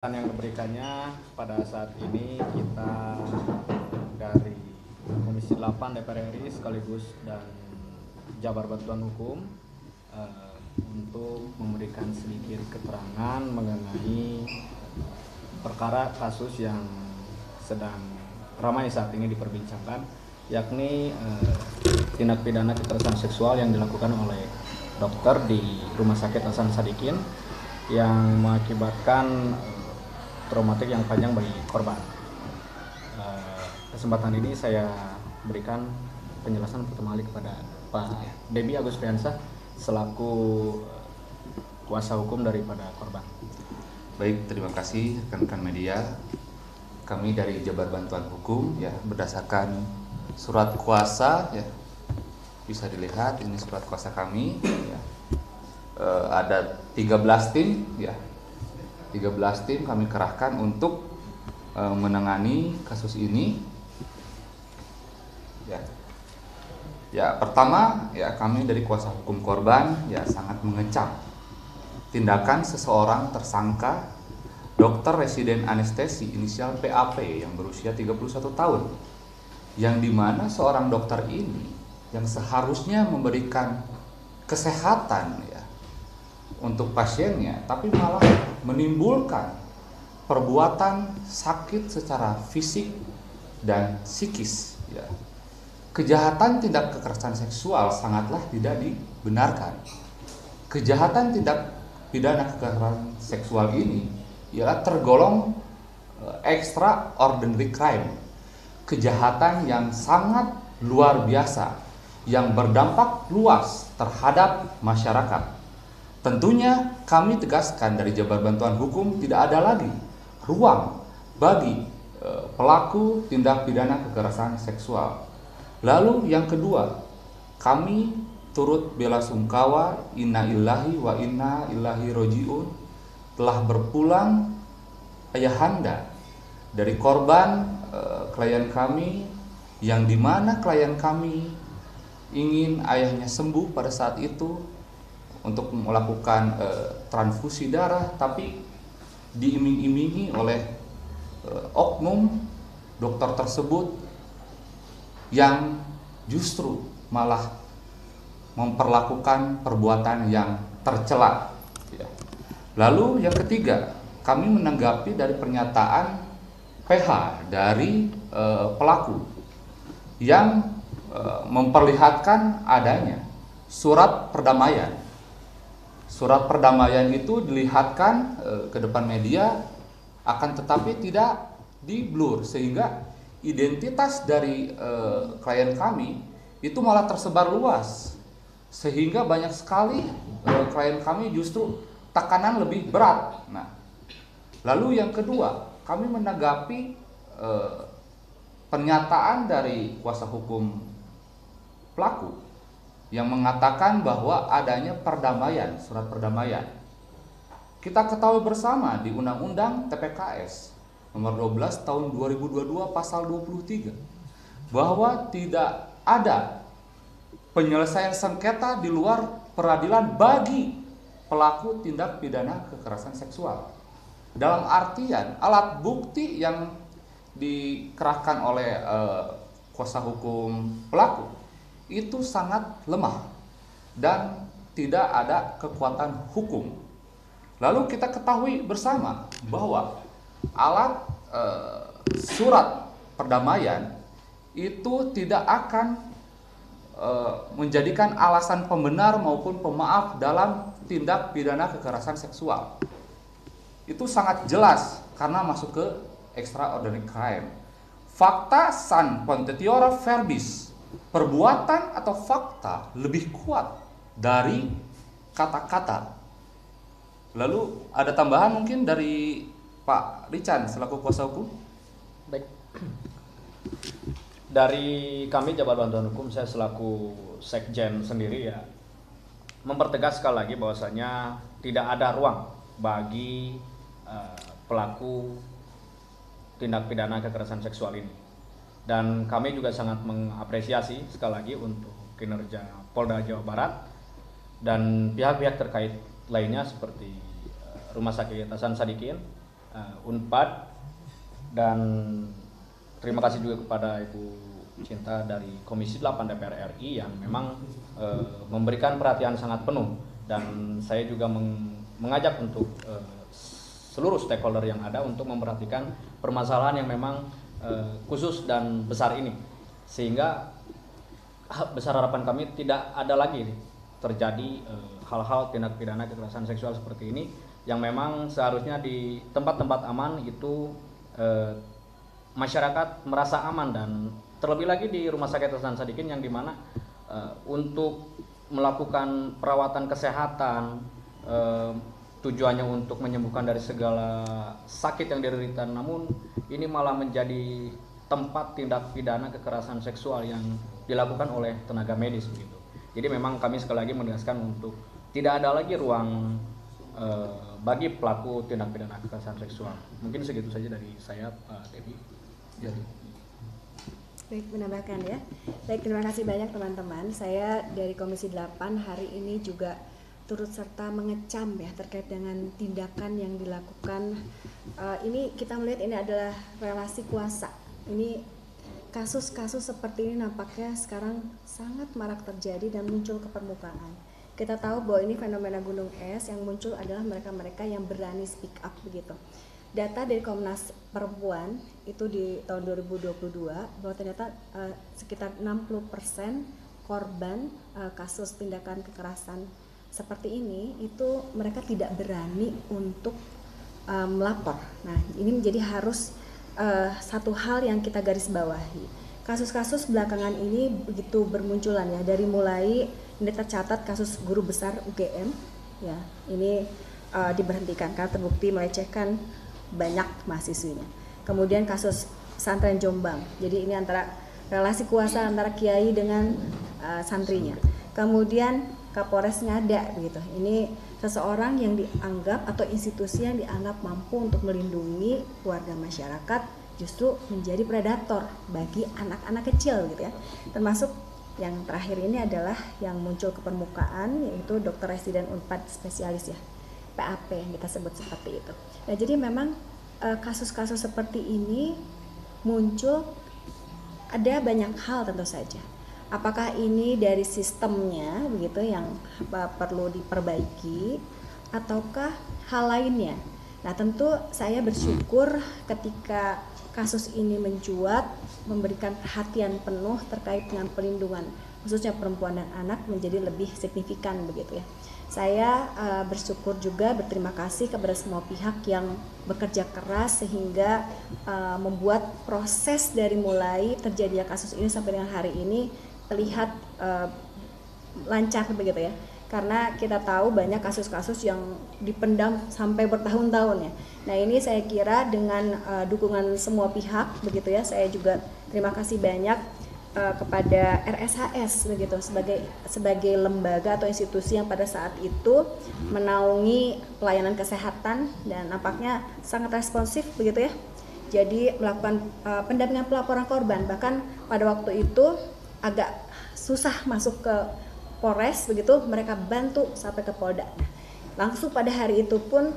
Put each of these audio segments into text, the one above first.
Yang diberikannya pada saat ini kita dari Komisi 8 DPR RI sekaligus dan Jabar Bantuan Hukum untuk memberikan sedikit keterangan mengenai perkara kasus yang sedang ramai saat ini diperbincangkan, yakni tindak pidana kekerasan seksual yang dilakukan oleh dokter di Rumah Sakit Hasan Sadikin yang mengakibatkan traumatik yang panjang bagi korban. Kesempatan ini saya berikan penjelasan pertama kali kepada Pak Debi Agustiansyah selaku kuasa hukum daripada korban. Baik, terima kasih rekan-rekan media. Kami dari Jabar Bantuan Hukum ya, berdasarkan surat kuasa ya, bisa dilihat ini surat kuasa kami ya. Ada 13 tim ya. 13 tim kami kerahkan untuk menangani kasus ini. Ya, pertama ya, kami dari kuasa hukum korban ya sangat mengecam tindakan seseorang tersangka dokter residen anestesi inisial PAP yang berusia 31 tahun, yang dimana seorang dokter ini yang seharusnya memberikan kesehatan ya untuk pasiennya, tapi malah menimbulkan perbuatan sakit secara fisik dan psikis ya. Kejahatan tindak kekerasan seksual sangatlah tidak dibenarkan. Kejahatan tindak pidana kekerasan seksual ini ialah tergolong extraordinary crime, kejahatan yang sangat luar biasa yang berdampak luas terhadap masyarakat. Tentunya kami tegaskan dari Jabar Bantuan Hukum tidak ada lagi ruang bagi pelaku tindak pidana kekerasan seksual. Lalu yang kedua, kami turut belasungkawa, inna lillahi wa inna ilaihi rajiun, telah berpulang ayahanda dari korban klien kami, yang dimana klien kami ingin ayahnya sembuh pada saat itu untuk melakukan transfusi darah, tapi diiming-imingi oleh oknum dokter tersebut yang justru malah memperlakukan perbuatan yang tercela ya. Lalu yang ketiga, kami menanggapi dari pernyataan PH dari pelaku yang memperlihatkan adanya surat perdamaian. Surat perdamaian itu dilihatkan ke depan media, akan tetapi tidak di-blur, sehingga identitas dari klien kami itu malah tersebar luas, sehingga banyak sekali klien kami justru tekanan lebih berat. Nah, lalu yang kedua, kami menanggapi pernyataan dari kuasa hukum pelaku yang mengatakan bahwa adanya perdamaian, surat perdamaian. Kita ketahui bersama di Undang-Undang TPKS nomor 12 tahun 2022 pasal 23 bahwa tidak ada penyelesaian sengketa di luar peradilan bagi pelaku tindak pidana kekerasan seksual. Dalam artian alat bukti yang dikerahkan oleh kuasa hukum pelaku itu sangat lemah dan tidak ada kekuatan hukum. Lalu kita ketahui bersama bahwa alat surat perdamaian itu tidak akan menjadikan alasan pembenar maupun pemaaf dalam tindak pidana kekerasan seksual. Itu sangat jelas karena masuk ke extraordinary crime. Fakta san potentiora verbis, perbuatan atau fakta lebih kuat dari kata-kata. Lalu ada tambahan mungkin dari Pak Richan selaku kuasa hukum? Baik. Dari kami Jabar Bantuan Hukum, saya selaku sekjen sendiri ya mempertegas sekali lagi bahwasanya tidak ada ruang bagi pelaku tindak pidana kekerasan seksual ini. Dan kami juga sangat mengapresiasi sekali lagi untuk kinerja Polda Jawa Barat dan pihak-pihak terkait lainnya seperti Rumah Sakit Hasan Sadikin Unpad, dan terima kasih juga kepada Ibu Cinta dari Komisi 8 DPR RI yang memang memberikan perhatian sangat penuh, dan saya juga mengajak untuk seluruh stakeholder yang ada untuk memperhatikan permasalahan yang memang khusus dan besar ini, sehingga besar harapan kami tidak ada lagi terjadi hal-hal tindak pidana kekerasan seksual seperti ini, yang memang seharusnya di tempat-tempat aman itu masyarakat merasa aman, dan terlebih lagi di Rumah Sakit Hasan Sadikin yang dimana untuk melakukan perawatan kesehatan tujuannya untuk menyembuhkan dari segala sakit yang diderita, namun ini malah menjadi tempat tindak pidana kekerasan seksual yang dilakukan oleh tenaga medis begitu. Jadi memang kami sekali lagi menegaskan untuk tidak ada lagi ruang bagi pelaku tindak pidana kekerasan seksual. Mungkin segitu saja dari saya, Pak Devi. Jadi. Baik, menambahkan ya. Baik, terima kasih banyak teman-teman. Saya dari Komisi 8 hari ini juga turut serta mengecam ya terkait dengan tindakan yang dilakukan. Ini kita melihat ini adalah relasi kuasa. Ini kasus-kasus seperti ini nampaknya sekarang sangat marak terjadi dan muncul ke permukaan. Kita tahu bahwa ini fenomena gunung es, yang muncul adalah mereka-mereka yang berani speak up begitu. Data dari Komnas Perempuan itu di tahun 2022 bahwa ternyata sekitar 60% korban kasus tindakan kekerasan seperti ini itu mereka tidak berani untuk melapor. Nah, ini menjadi harus satu hal yang kita garis bawahi. Kasus-kasus belakangan ini begitu bermunculan ya, dari mulai ini tercatat kasus guru besar UGM ya, ini diberhentikan karena terbukti melecehkan banyak mahasiswinya. Kemudian kasus pesantren Jombang, jadi ini antara relasi kuasa antara kiai dengan santrinya. Kemudian Kapolres Ngada begitu, ini seseorang yang dianggap atau institusi yang dianggap mampu untuk melindungi warga masyarakat justru menjadi predator bagi anak-anak kecil gitu ya. Termasuk yang terakhir ini adalah yang muncul ke permukaan, yaitu dokter residen Unpad spesialis ya, PAP yang kita sebut seperti itu. Nah, jadi memang kasus-kasus seperti ini muncul, ada banyak hal tentu saja. Apakah ini dari sistemnya begitu yang perlu diperbaiki, ataukah hal lainnya? Nah, tentu saya bersyukur ketika kasus ini mencuat, memberikan perhatian penuh terkait dengan perlindungan khususnya perempuan dan anak menjadi lebih signifikan begitu ya. Saya bersyukur juga, berterima kasih kepada semua pihak yang bekerja keras sehingga membuat proses dari mulai terjadinya kasus ini sampai dengan hari ini terlihat lancar begitu ya. Karena kita tahu banyak kasus-kasus yang dipendam sampai bertahun-tahun ya. Nah, ini saya kira dengan dukungan semua pihak begitu ya, saya juga terima kasih banyak kepada RSHS begitu sebagai lembaga atau institusi yang pada saat itu menaungi pelayanan kesehatan dan nampaknya sangat responsif begitu ya. Jadi melakukan pendampingan pelaporan korban, bahkan pada waktu itu agak susah masuk ke Polres begitu, mereka bantu sampai ke Polda. Langsung pada hari itu pun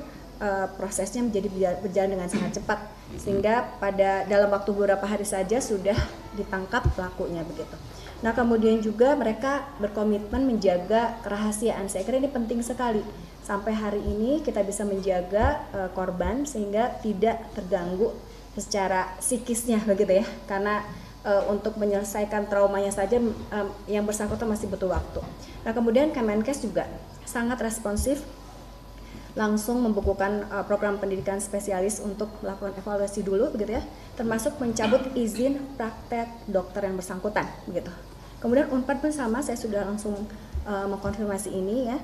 prosesnya menjadi berjalan dengan sangat cepat, sehingga pada dalam waktu beberapa hari saja sudah ditangkap pelakunya begitu. Nah, kemudian juga mereka berkomitmen menjaga kerahasiaan. Saya kira ini penting sekali. Sampai hari ini kita bisa menjaga korban sehingga tidak terganggu secara psikisnya begitu ya. Karena untuk menyelesaikan traumanya saja yang bersangkutan masih butuh waktu. Nah, kemudian Kemenkes juga sangat responsif, langsung membukukan program pendidikan spesialis untuk melakukan evaluasi dulu begitu ya, termasuk mencabut izin praktek dokter yang bersangkutan begitu. Kemudian Unpad pun sama, saya sudah langsung mengkonfirmasi ini ya,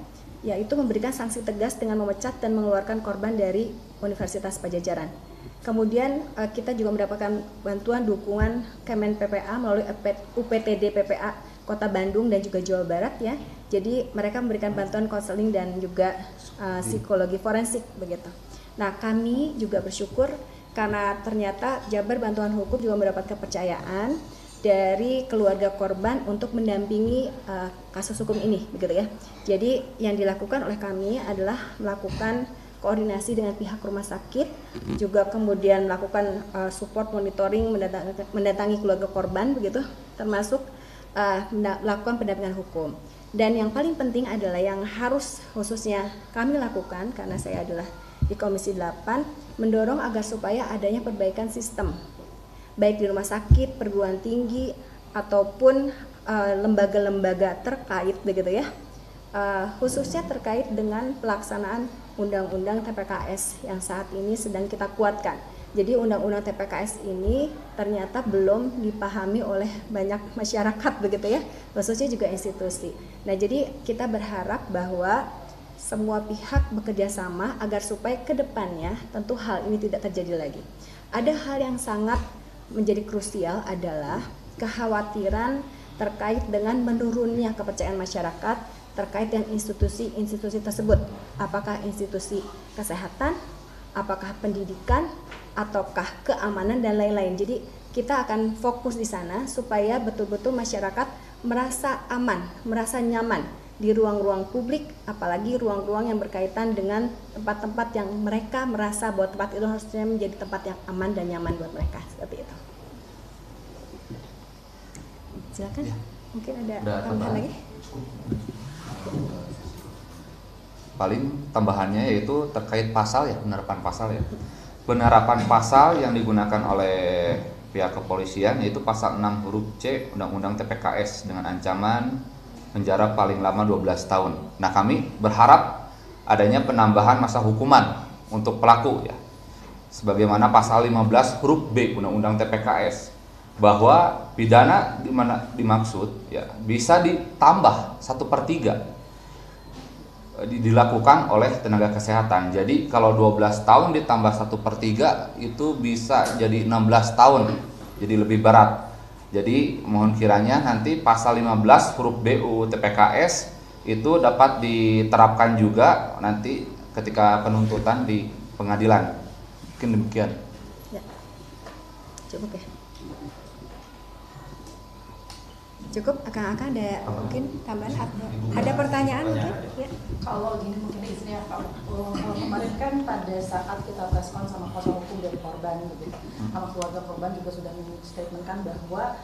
yaitu memberikan sanksi tegas dengan memecat dan mengeluarkan korban dari Universitas Pajajaran. Kemudian kita juga mendapatkan bantuan dukungan Kemen PPA melalui UPTD PPA Kota Bandung dan juga Jawa Barat ya. Jadi mereka memberikan bantuan konseling dan juga psikologi forensik begitu. Nah, kami juga bersyukur karena ternyata Jabar Bantuan Hukum juga mendapat kepercayaan dari keluarga korban untuk mendampingi kasus hukum ini begitu ya. Jadi yang dilakukan oleh kami adalah melakukan koordinasi dengan pihak rumah sakit, juga kemudian melakukan support monitoring, mendatangi keluarga korban begitu, termasuk melakukan pendampingan hukum. Dan yang paling penting adalah yang harus khususnya kami lakukan, karena saya adalah di Komisi 8, mendorong agar supaya adanya perbaikan sistem, baik di rumah sakit, perguruan tinggi, ataupun lembaga-lembaga terkait begitu ya, khususnya terkait dengan pelaksanaan Undang-Undang TPKS yang saat ini sedang kita kuatkan. Jadi Undang-Undang TPKS ini ternyata belum dipahami oleh banyak masyarakat begitu ya, khususnya juga institusi. Nah, jadi kita berharap bahwa semua pihak bekerja sama agar supaya ke depannya tentu hal ini tidak terjadi lagi. Ada hal yang sangat menjadi krusial adalah kekhawatiran terkait dengan menurunnya kepercayaan masyarakat terkait dengan institusi-institusi tersebut. Apakah institusi kesehatan, apakah pendidikan, ataukah keamanan dan lain-lain. Jadi kita akan fokus di sana supaya betul-betul masyarakat merasa aman, merasa nyaman di ruang-ruang publik, apalagi ruang-ruang yang berkaitan dengan tempat-tempat yang mereka merasa bahwa tempat itu harusnya menjadi tempat yang aman dan nyaman buat mereka, seperti itu. Silakan, ya. Mungkin ada tambahan lagi? Paling tambahannya yaitu terkait pasal ya, penerapan pasal ya. Penerapan pasal yang digunakan oleh pihak kepolisian yaitu pasal 6 huruf C Undang-Undang TPKS dengan ancaman penjara paling lama 12 tahun. Nah, kami berharap adanya penambahan masa hukuman untuk pelaku ya. Sebagaimana pasal 15 huruf B Undang-Undang TPKS, bahwa pidana di mana dimaksud ya bisa ditambah 1/3 dilakukan oleh tenaga kesehatan. Jadi kalau 12 tahun ditambah 1/3 itu bisa jadi 16 tahun, jadi lebih berat. Jadi mohon kiranya nanti pasal 15 huruf B UU TPKS itu dapat diterapkan juga nanti ketika penuntutan di pengadilan. Mungkin demikian. Ya. Cukup ya. Cukup, Akang ada mungkin tambahan atau ada pertanyaan mungkin? Ya. Kalau gini mungkin istrinya Pak, kemarin kan pada saat kita preskon sama kuasa hukum dari korban gitu, sama keluarga korban juga sudah menstatementkan bahwa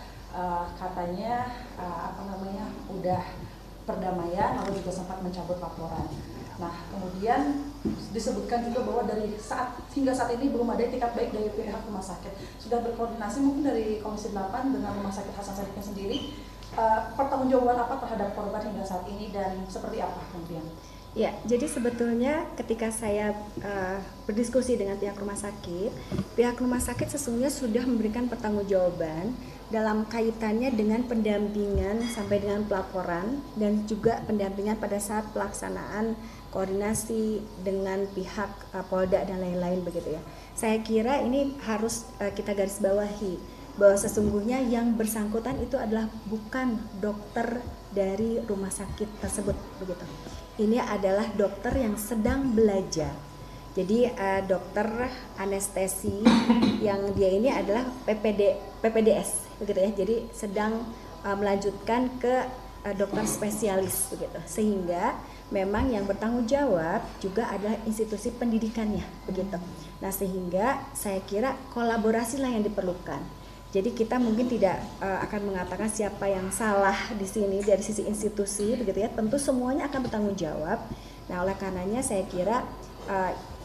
katanya udah perdamaian lalu juga sempat mencabut laporan. Nah, kemudian disebutkan juga bahwa hingga saat ini belum ada etikat baik dari pihak rumah sakit. Sudah berkoordinasi mungkin dari Komisi 8 dengan Rumah Sakit Hasan Sadikin sendiri, pertanggungjawaban apa terhadap korban hingga saat ini dan seperti apa kemudian? Ya, jadi sebetulnya ketika saya berdiskusi dengan pihak rumah sakit sesungguhnya sudah memberikan pertanggungjawaban dalam kaitannya dengan pendampingan sampai dengan pelaporan dan juga pendampingan pada saat pelaksanaan koordinasi dengan pihak Polda dan lain-lain begitu ya. Saya kira ini harus kita garis bawahi bahwa sesungguhnya yang bersangkutan itu adalah bukan dokter dari rumah sakit tersebut begitu. Ini adalah dokter yang sedang belajar. Jadi dokter anestesi yang dia ini adalah PPDS begitu ya. Jadi sedang melanjutkan ke dokter spesialis begitu. Sehingga memang yang bertanggung jawab juga adalah institusi pendidikannya begitu. Nah, sehingga saya kira kolaborasilah yang diperlukan. Jadi kita mungkin tidak akan mengatakan siapa yang salah di sini dari sisi institusi begitu ya. Tentu semuanya akan bertanggung jawab. Nah, oleh karenanya saya kira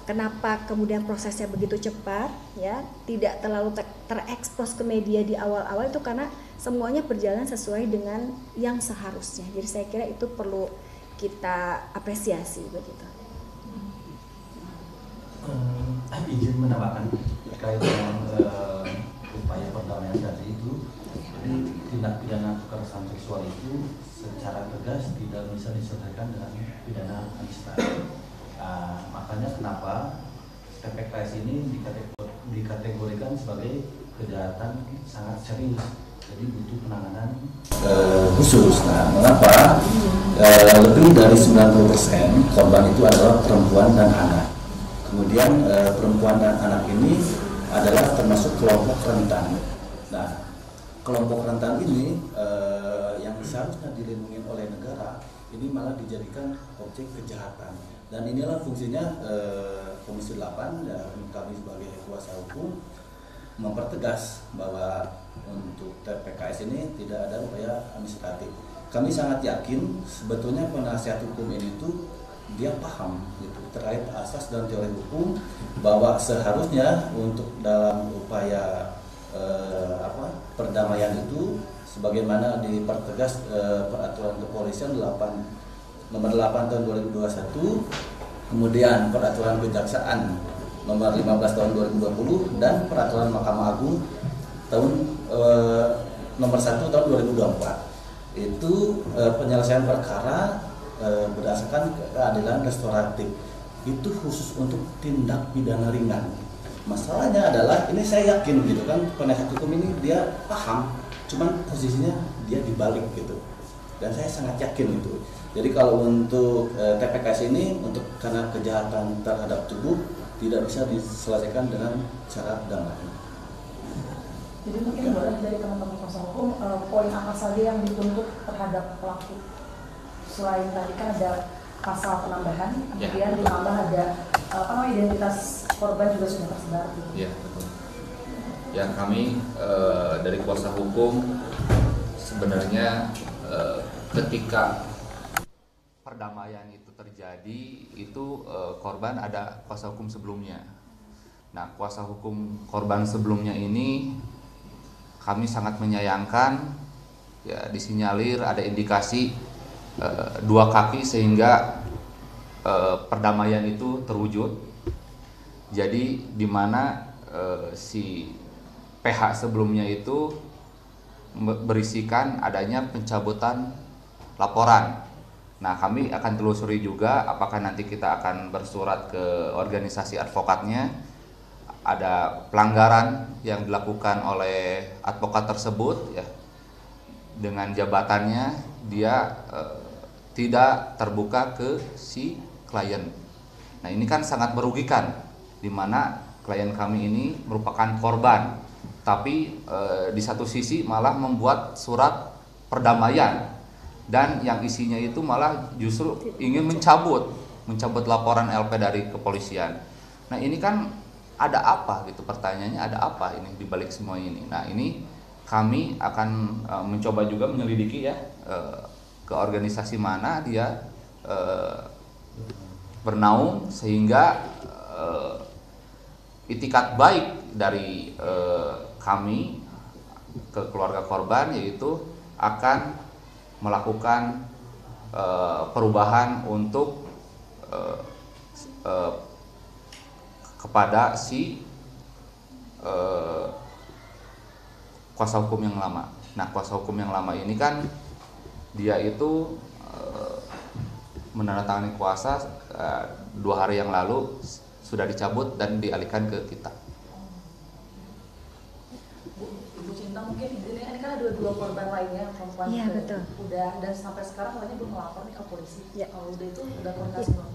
kenapa kemudian prosesnya begitu cepat ya, tidak terlalu terekspos ke media di awal-awal itu karena semuanya berjalan sesuai dengan yang seharusnya. Jadi saya kira itu perlu kita apresiasi begitu. Izin menambahkan terkait dengan upaya perdamaian tadi itu, jadi tindak pidana kekerasan seksual itu secara tegas tidak bisa diselesaikan dengan pidana administratif. Makanya kenapa TPKS ini dikategorikan sebagai kejahatan sangat serius, jadi butuh penanganan khusus. Nah, mengapa lebih dari 90% korban itu adalah perempuan dan anak. Kemudian perempuan dan anak ini adalah termasuk kelompok rentan. Nah, kelompok rentan ini yang seharusnya dilindungi oleh negara ini malah dijadikan objek kejahatan. Dan inilah fungsinya Komisi 8 dan kami sebagai kuasa hukum mempertegas bahwa untuk TPKS ini tidak ada upaya administratif. Kami sangat yakin sebetulnya penasihat hukum ini tuh dia paham gitu terkait asas dan teori hukum bahwa seharusnya untuk dalam upaya perdamaian itu sebagaimana dipertegas peraturan kepolisian nomor 8 tahun 2021, kemudian peraturan kejaksaan nomor 15 tahun 2020 dan peraturan Mahkamah Agung tahun nomor 1 tahun 2024. Itu penyelesaian perkara berdasarkan keadilan restoratif. Itu khusus untuk tindak pidana ringan. Masalahnya adalah ini saya yakin gitu kan penasihat hukum ini dia paham, cuman posisinya dia dibalik gitu. Dan saya sangat yakin itu. Jadi kalau untuk TPKS ini untuk karena kejahatan terhadap tubuh tidak bisa diselesaikan dengan cara damai. Jadi mungkin boleh dari teman-teman kuasa hukum poin apa saja yang dituntut terhadap pelaku? Selain tadi kan ada pasal penambahan, kemudian ditambah ada identitas korban juga sudah tersebar. Ya, betul. Ya, kami dari kuasa hukum sebenarnya ketika perdamaian itu terjadi itu korban ada kuasa hukum sebelumnya. Nah, kuasa hukum korban sebelumnya ini kami sangat menyayangkan ya disinyalir ada indikasi dua kaki sehingga perdamaian itu terwujud. Jadi di mana si PH sebelumnya itu berisikan adanya pencabutan laporan. Nah, kami akan telusuri juga apakah nanti kita akan bersurat ke organisasi advokatnya ada pelanggaran yang dilakukan oleh advokat tersebut ya dengan jabatannya dia tidak terbuka ke si klien. Nah, ini kan sangat merugikan di mana klien kami ini merupakan korban, tapi di satu sisi malah membuat surat perdamaian dan yang isinya itu malah justru ingin mencabut laporan LP dari kepolisian. Nah, ini kan ada apa gitu, pertanyaannya ada apa ini di balik semua ini. Nah, ini kami akan mencoba juga menyelidiki ya ke organisasi mana dia bernaung sehingga itikat baik dari kami ke keluarga korban yaitu akan melakukan perubahan untuk kepada si kuasa hukum yang lama. Nah, kuasa hukum yang lama ini kan dia itu menandatangani kuasa 2 hari yang lalu sudah dicabut dan dialihkan ke kita. Ibu Cinta mungkin ini kan ada 2 korban lainnya perempuan. Iya, betul. Udah dan sampai sekarang katanya belum melapor nih ke polisi. Ya. Kalau udah itu udah koordinasi belum?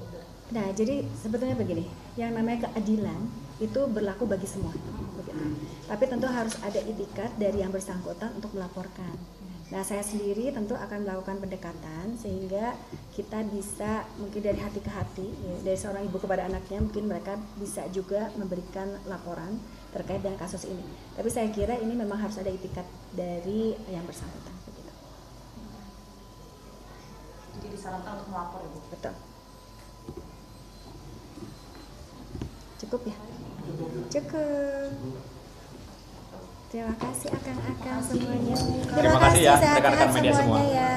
Nah, jadi sebetulnya begini, yang namanya keadilan itu berlaku bagi semua, begitu. Tapi tentu harus ada itikat dari yang bersangkutan untuk melaporkan. Nah, saya sendiri tentu akan melakukan pendekatan sehingga kita bisa mungkin dari hati ke hati, ya, dari seorang ibu kepada anaknya, mungkin mereka bisa juga memberikan laporan terkait dengan kasus ini. Tapi saya kira ini memang harus ada itikat dari yang bersangkutan, begitu. Jadi disarankan untuk melapor, Ibu. Betul. Cukup ya? Cukup. Terima kasih akang-akang semuanya. Terima kasih ya sehat-sehat rekan-rekan media semua. semuanya ya.